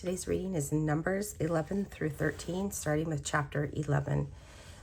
Today's reading is in Numbers 11 through 13, starting with chapter 11.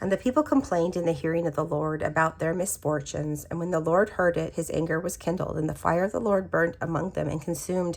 And the people complained in the hearing of the Lord about their misfortunes. And when the Lord heard it, his anger was kindled, and the fire of the Lord burnt among them and consumed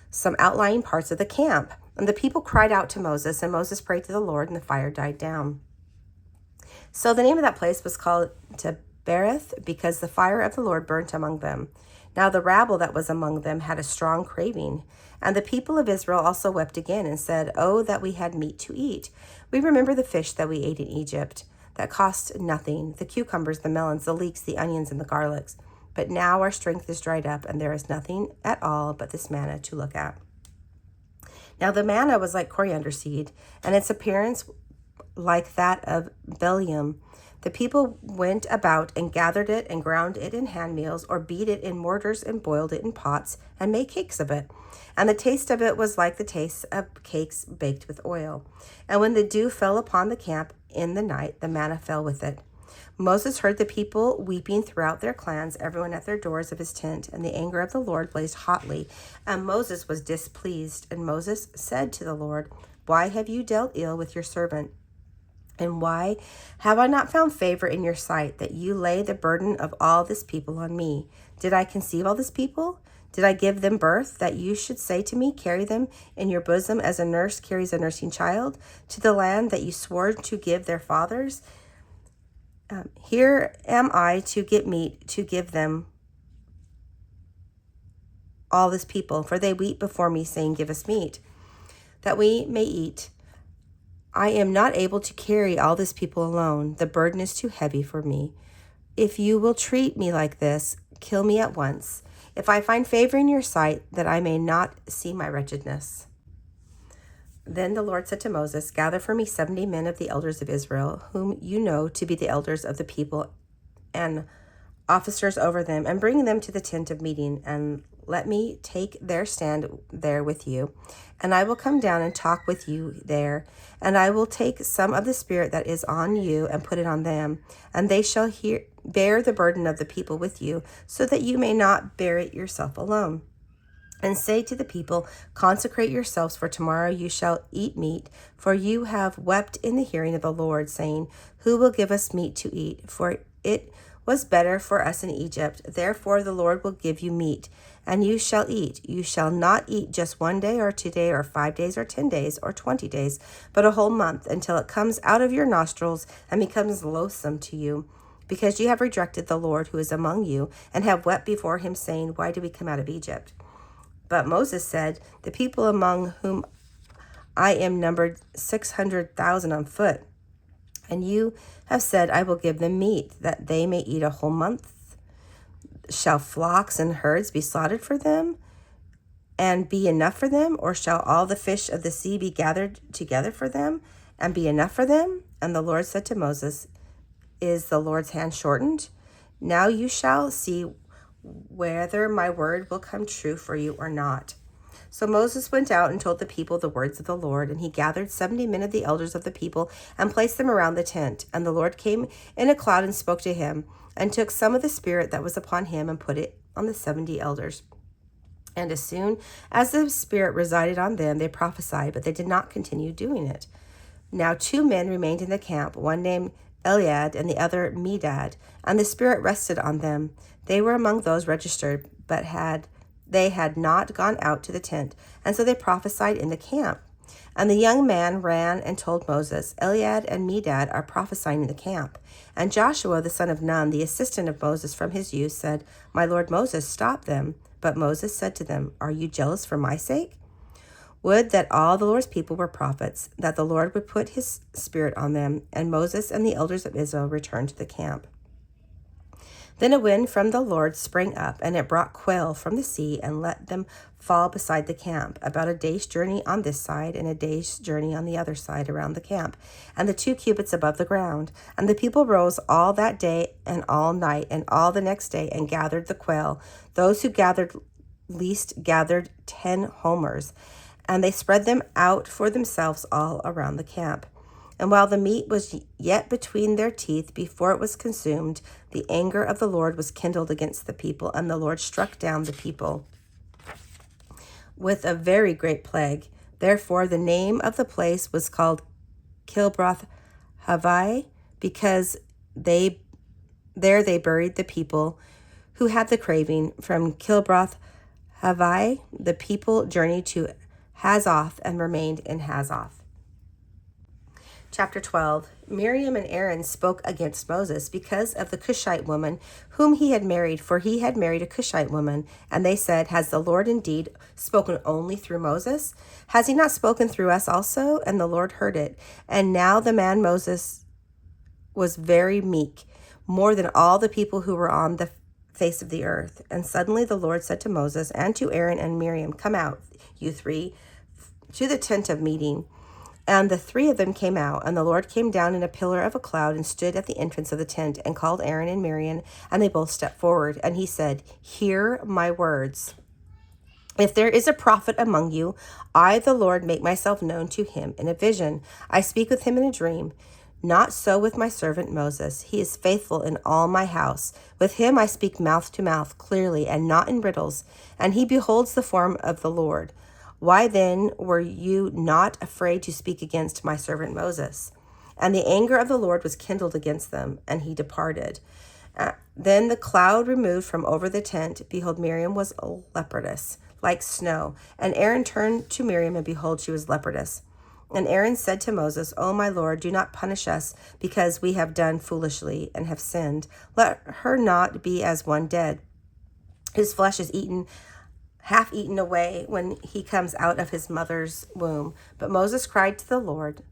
some outlying parts of the camp. And the people cried out to Moses, and Moses prayed to the Lord, and the fire died down. So the name of that place was called Tabereth, because the fire of the Lord burnt among them. Now the rabble that was among them had a strong craving. And the people of Israel also wept again and said, "Oh, that we had meat to eat. We remember the fish that we ate in Egypt, that cost nothing, the cucumbers, the melons, the leeks, the onions, and the garlics. But now our strength is dried up, and there is nothing at all but this manna to look at." Now the manna was like coriander seed, and its appearance like that of bdellium. The people went about and gathered it and ground it in handmills, or beat it in mortars and boiled it in pots and made cakes of it. And the taste of it was like the taste of cakes baked with oil. And when the dew fell upon the camp in the night, the manna fell with it. Moses heard the people weeping throughout their clans, everyone at their doors of his tent, and the anger of the Lord blazed hotly, and Moses was displeased. And Moses said to the Lord, "Why have you dealt ill with your servant? And why have I not found favor in your sight, that you lay the burden of all this people on me? Did I conceive all this people? Did I give them birth, that you should say to me, 'Carry them in your bosom as a nurse carries a nursing child, to the land that you swore to give their fathers'? Here am I to get meat to give them all this people, for they weep before me, saying, 'Give us meat, that we may eat.' I am not able to carry all this people alone. The burden is too heavy for me. If you will treat me like this, kill me at once, if I find favor in your sight, that I may not see my wretchedness." Then the Lord said to Moses, "Gather for me 70 men of the elders of Israel, whom you know to be the elders of the people and officers over them, and bring them to the tent of meeting, and let me take their stand there with you. And I will come down and talk with you there, and I will take some of the spirit that is on you and put it on them, and they shall bear the burden of the people with you, so that you may not bear it yourself alone. And say to the people, 'Consecrate yourselves, for tomorrow you shall eat meat, for you have wept in the hearing of the Lord, saying, Who will give us meat to eat? For it was better for us in Egypt. Therefore the Lord will give you meat, and you shall eat. You shall not eat just 1 day or 2 days or 5 days or 10 days or 20 days, but a whole month, until it comes out of your nostrils and becomes loathsome to you, because you have rejected the Lord who is among you, and have wept before him, saying, Why did we come out of Egypt?' But Moses said, 'The people among whom I am numbered 600,000 on foot. And you have said, I will give them meat, that they may eat a whole month. Shall flocks and herds be slaughtered for them, and be enough for them? Or shall all the fish of the sea be gathered together for them, and be enough for them?' And the Lord said to Moses, 'Is the Lord's hand shortened? Now you shall see whether my word will come true for you or not.' So Moses went out and told the people the words of the Lord, and he gathered 70 men of the elders of the people and placed them around the tent. And the Lord came in a cloud and spoke to him, and took some of the spirit that was upon him and put it on the 70 elders. And as soon as the spirit resided on them, they prophesied, but they did not continue doing it. Now 2 men remained in the camp, one named Eliad and the other Medad, and the spirit rested on them. They were among those registered, but they had not gone out to the tent, and so they prophesied in the camp. And the young man ran and told Moses, 'Eliad and Medad are prophesying in the camp.' And Joshua the son of Nun, the assistant of Moses from his youth, said, 'My lord Moses, stop them.' But Moses said to them, 'Are you jealous for my sake? Would that all the Lord's people were prophets, that the Lord would put his spirit on them.' And Moses and the elders of Israel returned to the camp. Then a wind from the Lord sprang up, and it brought quail from the sea, and let them fall beside the camp, about a day's journey on this side, and a day's journey on the other side around the camp, and the 2 cubits above the ground. And the people rose all that day and all night, and all the next day, and gathered the quail. Those who gathered least gathered 10 homers, and they spread them out for themselves all around the camp. And while the meat was yet between their teeth before it was consumed, the anger of the Lord was kindled against the people, and the Lord struck down the people with a very great plague. Therefore, the name of the place was called Kilbroth Havai, because they buried the people who had the craving. From Kilbroth Havai, the people journeyed to Hazoth and remained in Hazoth. Chapter 12. Miriam and Aaron spoke against Moses because of the Cushite woman whom he had married, for he had married a Cushite woman. And they said, Has the Lord indeed spoken only through Moses? Has he not spoken through us also? And the Lord heard it. And now the man Moses was very meek, more than all the people who were on the face of the earth. And suddenly the Lord said to Moses and to Aaron and Miriam, Come out, you three, to the tent of meeting. And the three of them came out, and the Lord came down in a pillar of a cloud and stood at the entrance of the tent and called Aaron and Miriam, and they both stepped forward. And he said, Hear my words. If there is a prophet among you, I, the Lord, make myself known to him in a vision. I speak with him in a dream. Not so with my servant Moses. He is faithful in all my house. With him I speak mouth to mouth, clearly, and not in riddles, and he beholds the form of the Lord. Why then were you not afraid to speak against my servant Moses? And the anger of the Lord was kindled against them, and he departed. Then the cloud removed from over the tent. Behold, Miriam was leprous, like snow. And Aaron turned to Miriam, and behold, she was leprous. And Aaron said to Moses, O my Lord, do not punish us, because we have done foolishly and have sinned. Let her not be as one dead, whose flesh is half eaten away when he comes out of his mother's womb. But Moses cried to the Lord,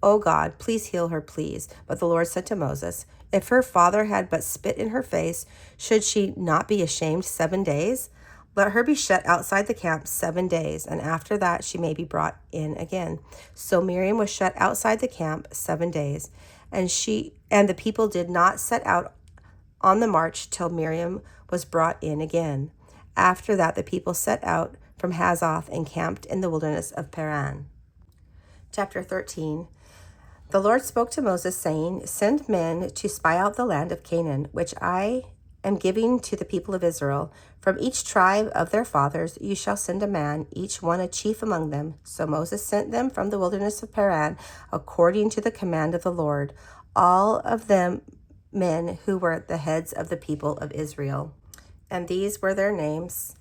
O God, please heal her, please. But the Lord said to Moses, If her father had but spit in her face, should she not be ashamed 7 days? Let her be shut outside the camp 7 days, and after that she may be brought in again. So Miriam was shut outside the camp 7 days, and the people did not set out on the march till Miriam was brought in again. After that, the people set out from Hazoth and camped in the wilderness of Paran. Chapter 13. The Lord spoke to Moses, saying, Send men to spy out the land of Canaan, which I am giving to the people of Israel. From each tribe of their fathers you shall send a man, each one a chief among them. So Moses sent them from the wilderness of Paran, according to the command of the Lord, all of them men who were the heads of the people of Israel. And these were their names.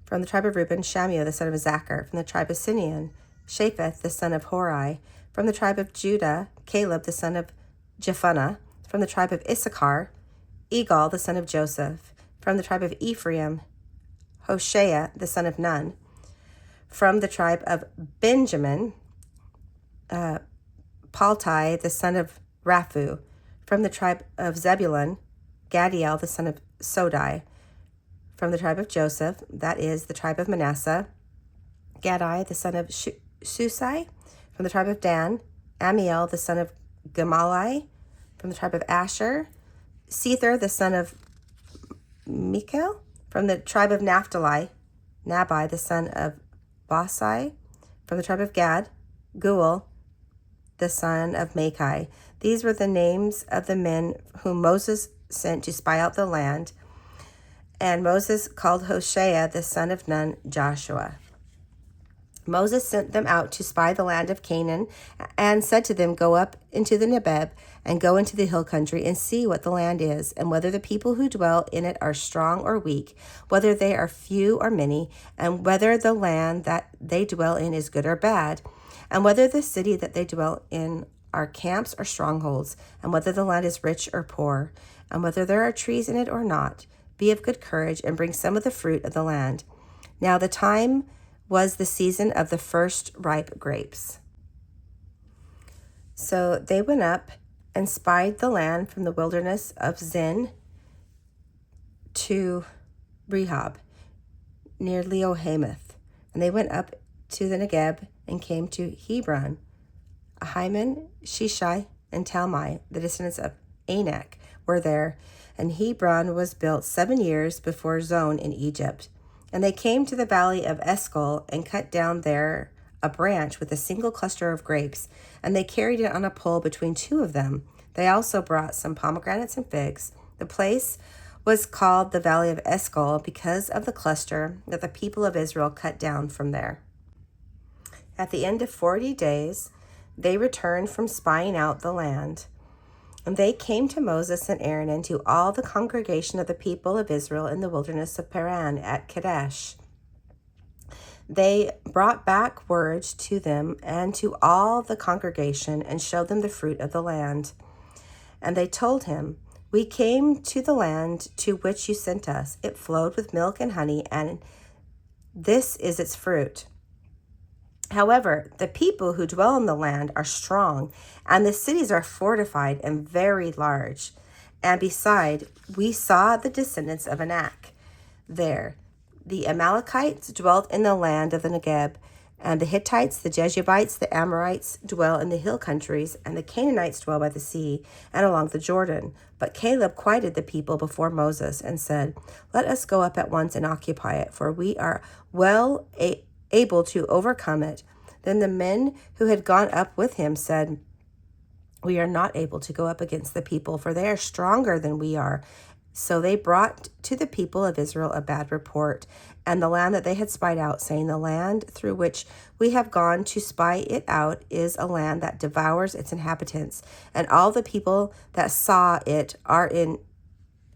From the tribe of Reuben, Shammua the son of Zachar. From the tribe of Simeon, Shaphath the son of Hori. From the tribe of Judah, Caleb the son of Jephunneh. From the tribe of Issachar, Egal the son of Joseph. From the tribe of Ephraim, Hoshea the son of Nun. From the tribe of Benjamin, Paltai the son of Raphu. From the tribe of Zebulun, Gadiel the son of Sodai. From the tribe of Joseph, that is the tribe of Manasseh, Gadai the son of Susai. From the tribe of Dan, Amiel the son of Gamalai. From the tribe of Asher, Sether the son of Michael. From the tribe of Naphtali, Nabai the son of Basai. From the tribe of Gad, Guel the son of Machai. These were the names of the men whom Moses sent to spy out the land. And Moses called Hoshea the son of Nun Joshua. Moses sent them out to spy the land of Canaan, and said to them, Go up into the Negeb, and go into the hill country, and see what the land is, and whether the people who dwell in it are strong or weak, whether they are few or many, and whether the land that they dwell in is good or bad, and whether the city that they dwell in are camps or strongholds, and whether the land is rich or poor, and whether there are trees in it or not. Be of good courage, and bring some of the fruit of the land. Now the time was the season of the first ripe grapes. So they went up and spied the land from the wilderness of Zin to Rehob, near Leohamath. And they went up to the Negeb and came to Hebron. Ahiman, Shishai, and Talmai, the descendants of Anak, were there. And Hebron was built 7 years before Zon in Egypt. And they came to the valley of Eshcol and cut down there a branch with a single cluster of grapes, and they carried it on a pole between two of them. They also brought some pomegranates and figs. The place was called the Valley of Escol because of the cluster that the people of Israel cut down from there. At the end of 40 days, they returned from spying out the land. And they came to Moses and Aaron and to all the congregation of the people of Israel in the wilderness of Paran at Kadesh. They brought back word to them and to all the congregation and showed them the fruit of the land. And they told him, "We came to the land to which you sent us. It flowed with milk and honey, and this is its fruit. However, the people who dwell in the land are strong, and the cities are fortified and very large. And beside, we saw the descendants of Anak there. The Amalekites dwelt in the land of the Negeb, and the Hittites, the Jebusites, the Amorites dwell in the hill countries, and the Canaanites dwell by the sea and along the Jordan. But Caleb quieted the people before Moses and said, 'Let us go up at once and occupy it, for we are well able to overcome it.' Then the men who had gone up with him said, 'We are not able to go up against the people, for they are stronger than we are.' So they brought to the people of Israel a bad report, and the land that they had spied out, saying, 'The land through which we have gone to spy it out is a land that devours its inhabitants, and all the people that saw it are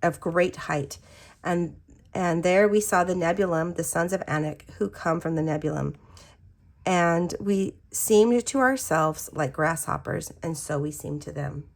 of great height.' And there we saw the Nebulim, the sons of Anak, who come from the Nebulim. And we seemed to ourselves like grasshoppers, and so we seemed to them."